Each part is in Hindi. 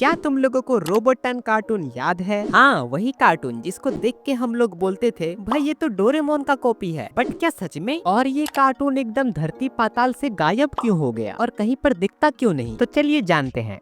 क्या तुम लोगों को रोबोटन कार्टून याद है? हाँ, वही कार्टून जिसको देख के हम लोग बोलते थे भाई ये तो डोरेमोन का कॉपी है। बट क्या सच में? और ये कार्टून एकदम धरती पाताल से गायब क्यों हो गया और कहीं पर दिखता क्यों नहीं? तो चलिए जानते हैं।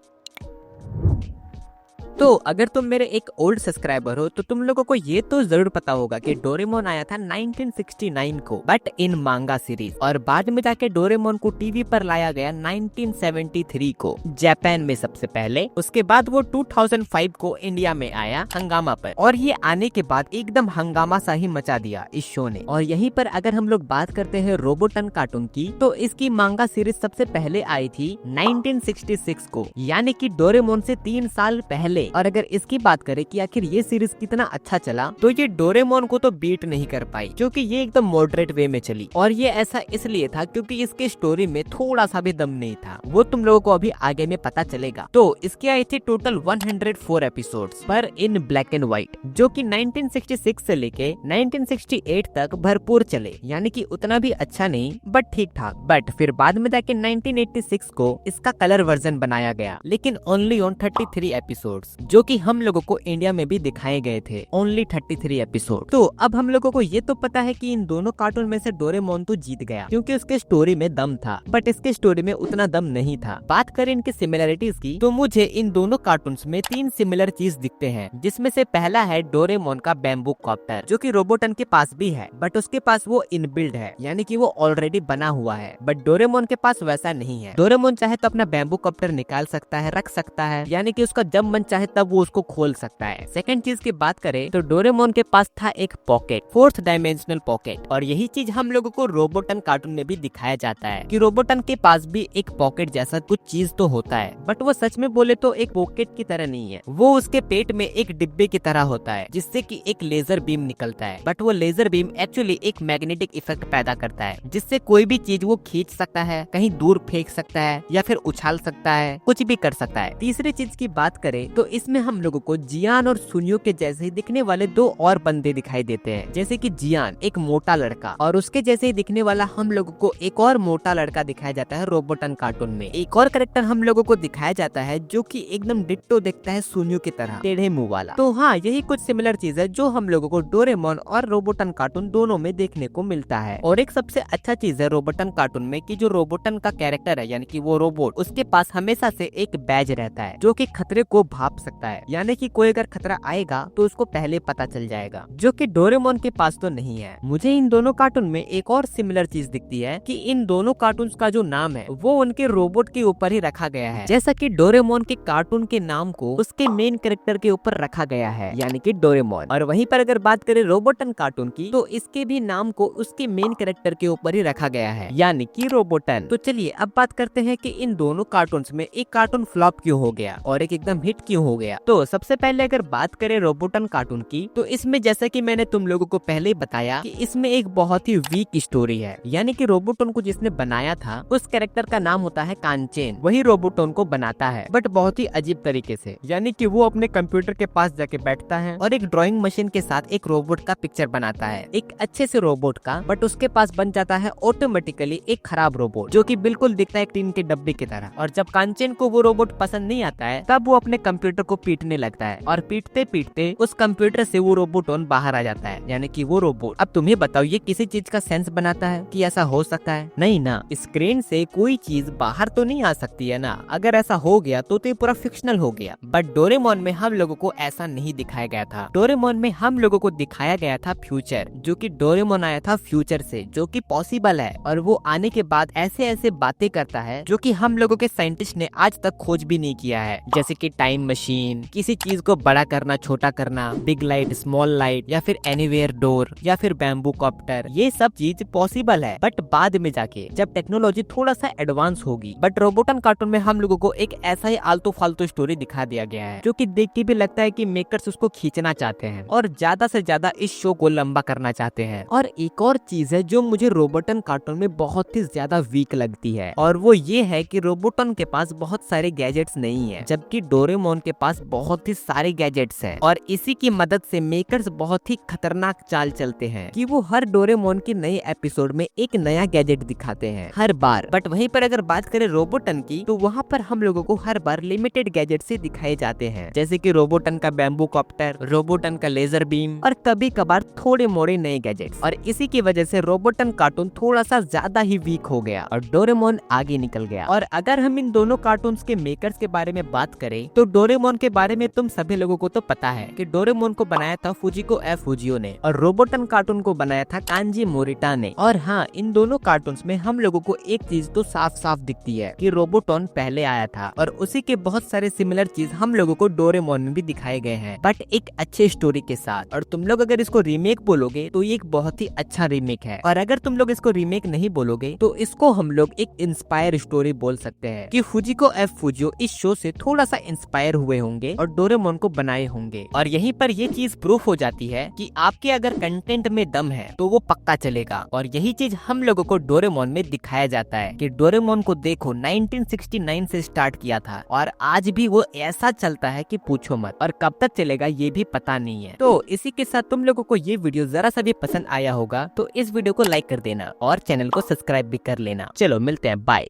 तो अगर तुम मेरे एक ओल्ड सब्सक्राइबर हो तो तुम लोगों को ये तो जरूर पता होगा कि डोरेमोन आया था 1969 को, बट इन मांगा सीरीज, और बाद में जाके डोरेमोन को टीवी पर लाया गया 1973 को जापान में सबसे पहले। उसके बाद वो 2005 को इंडिया में आया हंगामा पर, और ये आने के बाद एकदम हंगामा सा ही मचा दिया इस शो ने। और यहीं पर अगर हम लोग बात करते हैं रोबोटन कार्टून की, तो इसकी मांगा सीरीज सबसे पहले आई थी 1966 को, यानी कि डोरेमोन से 3 साल पहले। और अगर इसकी बात करें कि आखिर ये सीरीज कितना अच्छा चला, तो ये डोरेमोन को तो बीट नहीं कर पाई, क्योंकि ये एकदम मॉडरेट वे में चली। और ये ऐसा इसलिए था क्योंकि इसके स्टोरी में थोड़ा सा भी दम नहीं था, वो तुम लोगों को अभी आगे में पता चलेगा। तो इसके आई थी टोटल 104 एपिसोड्स पर इन ब्लैक एंड व्हाइट, जो कि 1966 से लेके 1968 तक भरपूर चले, यानी कि उतना भी अच्छा नहीं बट ठीक ठाक। बट फिर बाद में जाके 1986 को इसका कलर वर्जन बनाया गया, लेकिन ओनली ऑन 33 एपिसोड्स, जो कि हम लोगों को इंडिया में भी दिखाए गए थे, ओनली 33 एपिसोड। तो अब हम लोगों को ये तो पता है कि इन दोनों कार्टून में से डोरेमोन तो जीत गया, क्योंकि उसके स्टोरी में दम था, बट इसके स्टोरी में उतना दम नहीं था। बात करें इनकी सिमिलरिटीज की, तो मुझे इन दोनों कार्टून्स में 3 सिमिलर चीज दिखते हैं, जिसमें से पहला है डोरेमोन का बैम्बू कॉप्टर, जो कि रोबोटन के पास भी है, बट उसके पास वो इनबिल्ड है, यानी कि वो ऑलरेडी बना हुआ है, बट डोरेमोन के पास वैसा नहीं है। डोरेमोन चाहे तो अपना बैम्बू कॉप्टर निकाल सकता है, रख सकता है, यानी कि उसका जब मन चाहे तब वो उसको खोल सकता है। सेकंड चीज की बात करें तो डोरेमोन के पास था एक पॉकेट, 4th डायमेंशनल पॉकेट, और यही चीज हम लोगों को रोबोटन कार्टून में भी दिखाया जाता है कि रोबोटन के पास भी एक पॉकेट जैसा कुछ चीज तो होता है, बट वो सच में बोले तो एक पॉकेट की तरह नहीं है, वो उसके पेट में एक डिब्बे की तरह होता है, जिससे कि एक लेजर बीम निकलता है। बट वो लेजर बीम एक्चुअली एक मैग्नेटिक इफेक्ट पैदा करता है, जिससे कोई भी चीज वो खींच सकता है, कहीं दूर फेंक सकता है, या फिर उछाल सकता है, कुछ भी कर सकता है। तीसरी चीज की बात करें तो इसमें हम लोगों को जियान और सुनियो के जैसे ही दिखने वाले 2 और बंदे दिखाई देते हैं, जैसे कि जियान एक मोटा लड़का, और उसके जैसे ही दिखने वाला हम लोगों को एक और मोटा लड़का दिखाया जाता है रोबोटन कार्टून में। एक और कैरेक्टर हम लोगों को दिखाया जाता है जो कि एकदम डिट्टो दिखता है सुनियो की तरह, टेढ़े मुंह वाला। तो हाँ, यही कुछ सिमिलर चीज है जो हम लोगों को डोरेमोन और रोबोटन कार्टून दोनों में देखने को मिलता है। और एक सबसे अच्छा चीज है रोबोटन कार्टून में कि जो रोबोटन का कैरेक्टर है, यानी कि वो रोबोट, उसके पास हमेशा से एक बैज रहता है जो कि खतरे को भाप सकता है, यानी कि कोई अगर खतरा आएगा तो उसको पहले पता चल जाएगा, जो कि डोरेमोन के पास तो नहीं है। मुझे इन दोनों कार्टून में एक और सिमिलर चीज दिखती है कि इन दोनों कार्टून्स का जो नाम है वो उनके रोबोट के ऊपर ही रखा गया है, जैसा कि डोरेमोन के कार्टून के नाम को उसके मेन कैरेक्टर के ऊपर रखा गया है, यानी कि डोरेमोन। और वहीं पर अगर बात करें रोबोटन कार्टून की, तो इसके भी नाम को उसके मेन कैरेक्टर के ऊपर ही रखा गया है, यानी कि रोबोटन। तो चलिए अब बात करते हैं कि इन दोनों कार्टून्स में एक कार्टून फ्लॉप क्यों हो गया और एक एकदम हिट क्यों हो गया। तो सबसे पहले अगर बात करें रोबोटन कार्टून की, तो इसमें जैसा कि मैंने तुम लोगों को पहले ही बताया कि इसमें एक बहुत ही वीक स्टोरी है, यानी कि रोबोटन को जिसने बनाया था उस कैरेक्टर का नाम होता है कांचेन, वही रोबोटन को बनाता है, बट बहुत ही अजीब तरीके से, यानी कि वो अपने कंप्यूटर के पास जाके बैठता है और एक ड्राइंग मशीन के साथ एक रोबोट का पिक्चर बनाता है, एक अच्छे से रोबोट का, बट उसके पास बन जाता है ऑटोमेटिकली एक खराब रोबोट, जो कि बिल्कुल दिखता है एक टीन के डब्बे की तरह। और जब कांचेन को वो रोबोट पसंद नहीं आता है, तब वो अपने कंप्यूटर को पीटने लगता है, और पीटते पीटते उस कंप्यूटर से वो रोबोटन बाहर आ जाता है, यानी कि वो रोबोट। अब तुम्हें बताओ ये किसी चीज का सेंस बनाता है कि ऐसा हो सकता है? नहीं ना, स्क्रीन से कोई चीज बाहर तो नहीं आ सकती है ना, अगर ऐसा हो गया तो ये पूरा फिक्शनल हो गया। बट डोरेमोन में हम लोगों को ऐसा नहीं दिखाया गया था। डोरेमोन में हम लोगों को दिखाया गया था फ्यूचर, जो कि डोरेमोन आया था फ्यूचर से, जो कि पॉसिबल है, और वो आने के बाद ऐसे ऐसे बातें करता है जो कि हम लोगों के साइंटिस्ट ने आज तक खोज भी नहीं किया है, जैसे कि टाइम मशीन, किसी चीज को बड़ा करना छोटा करना, बिग लाइट स्मॉल लाइट, या फिर एनीवेयर डोर, या फिर बैम्बू कॉप्टर। ये सब चीज पॉसिबल है, बट बाद में जाके जब टेक्नोलॉजी थोड़ा सा एडवांस होगी। बट रोबोटन कार्टून में हम लोगों को एक ऐसा ही आलतू फालतू स्टोरी दिखा दिया गया है, जो कि देख के भी लगता है कि मेकर्स उसको खींचना चाहते हैं और ज्यादा से ज्यादा इस शो को लंबा करना चाहते हैं। और एक और चीज है जो मुझे रोबोटन कार्टून में बहुत ही ज्यादा वीक लगती है, और वो ये है कि रोबोटन के पास बहुत सारे गैजेट्स नहीं है, जबकि डोरेमोन के पास बहुत ही सारे गैजेट्स हैं और इसी की मदद से मेकर्स बहुत ही खतरनाक चाल चलते हैं कि वो हर डोरेमोन के नए एपिसोड में एक नया गैजेट दिखाते हैं हर बार। बट वहीं पर अगर बात करें रोबोटन की, तो वहाँ पर हम लोगों को हर बार लिमिटेड गैजेट से दिखाए जाते हैं, जैसे कि रोबोटन का बैम्बू कॉप्टर, रोबोटन का लेजर बीम और कभी कभार थोड़े मोड़े नए गैजेट्स। और इसी की वजह से रोबोटन कार्टून थोड़ा सा ज्यादा ही वीक हो गया और डोरेमोन आगे निकल गया। और अगर हम इन दोनों कार्टून्स के मेकर्स के बारे में बात करें, तो डोरेमोन के बारे में तुम सभी लोगों को तो पता है कि डोरेमोन को बनाया था फुजिको एफ फुजियो ने और रोबोटन कार्टून को बनाया था कांजी मोरिटा ने। और हाँ, इन दोनों कार्टून्स में हम लोगों को एक चीज तो साफ साफ दिखती है कि रोबोटॉन पहले आया था और उसी के बहुत सारे सिमिलर चीज हम लोगों को डोरेमोन में भी दिखाए गए हैं, बट एक अच्छे स्टोरी के साथ। और तुम लोग अगर इसको रीमेक बोलोगे तो ये एक बहुत ही अच्छा रीमेक है, और अगर तुम लोग इसको रीमेक नहीं बोलोगे तो इसको हम लोग एक इंस्पायर स्टोरी बोल सकते हैं कि फुजिको एफ फुजियो इस शो से थोड़ा सा इंस्पायर हुए होंगे और डोरेमोन को बनाए होंगे। और यहीं पर ये चीज प्रूफ हो जाती है कि आपके अगर कंटेंट में दम है तो वो पक्का चलेगा। और यही चीज हम लोगों को डोरेमोन में दिखाया जाता है कि डोरेमोन को देखो 1969 से स्टार्ट किया था और आज भी वो ऐसा चलता है कि पूछो मत, और कब तक चलेगा ये भी पता नहीं है। तो इसी के साथ तुम लोगों को ये वीडियो जरा सा भी पसंद आया होगा तो इस वीडियो को लाइक कर देना और चैनल को सब्सक्राइब भी कर लेना। चलो मिलते हैं, बाय।